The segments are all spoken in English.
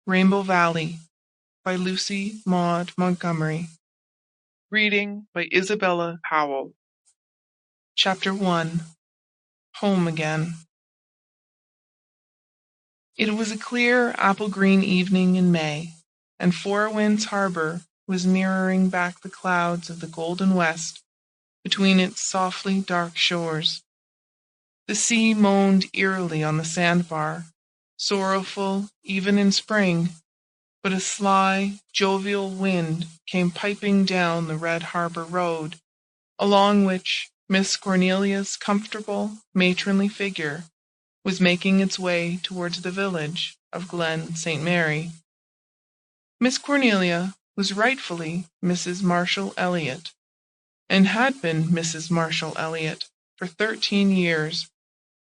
Rainbow Valley by Lucy Maud Montgomery. Reading by Isabella Howell. Chapter 1. Home Again. It was a clear apple-green evening in May, and Four Winds Harbour was mirroring back the clouds of the golden west between its softly dark shores. The sea moaned eerily on the sandbar, sorrowful even in spring, but a sly, jovial wind came piping down the red harbour road, along which Miss Cornelia's comfortable, matronly figure was making its way towards the village of Glen St. Mary. Miss Cornelia was rightfully Mrs. Marshall Elliot, and had been Mrs. Marshall Elliot for 13 years,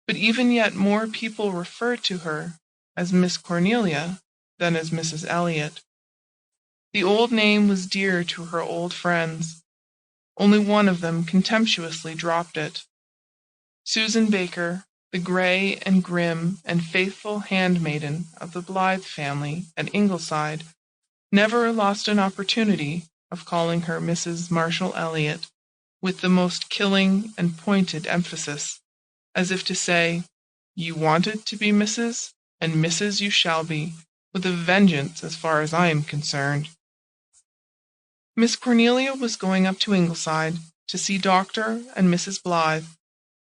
but even yet more people referred to her as Miss Cornelia than as Mrs. Elliot. The old name was dear to her old friends. Only one of them contemptuously dropped it. Susan Baker, the grey and grim and faithful handmaiden of the Blythe family at Ingleside, never lost an opportunity of calling her Mrs. Marshall Elliot with the most killing and pointed emphasis, as if to say, "You wanted to be Mrs., and Mrs. you shall be, with a vengeance as far as I am concerned." Miss Cornelia was going up to Ingleside to see Dr. and Mrs. Blythe,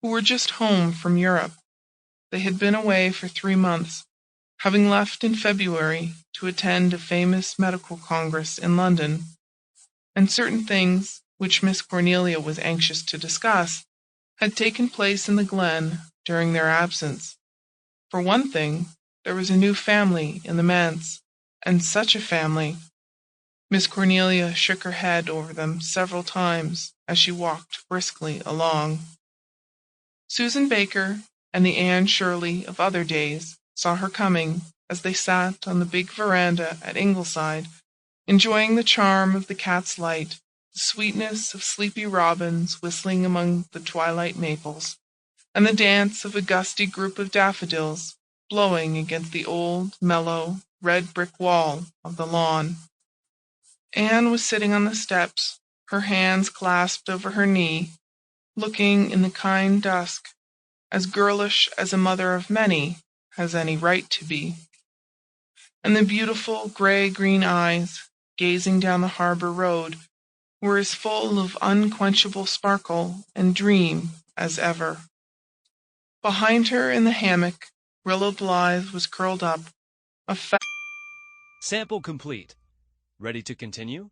who were just home from Europe. They had been away for 3 months, having left in February to attend a famous medical congress in London, and certain things, which Miss Cornelia was anxious to discuss, had taken place in the glen during their absence. For one thing, there was a new family in the manse, and such a family! Miss Cornelia shook her head over them several times as she walked briskly along. Susan Baker and the Anne Shirley of other days saw her coming as they sat on the big veranda at Ingleside, enjoying the charm of the cat's light, the sweetness of sleepy robins whistling among the twilight maples, and the dance of a gusty group of daffodils blowing against the old, mellow, red brick wall of the lawn. Anne was sitting on the steps, her hands clasped over her knee, looking in the kind dusk as girlish as a mother of many has any right to be, and the beautiful grey-green eyes, gazing down the harbour road, were as full of unquenchable sparkle and dream as ever. Behind her in the hammock, Rilla Blythe was curled up, a fat... Sample complete. Ready to continue?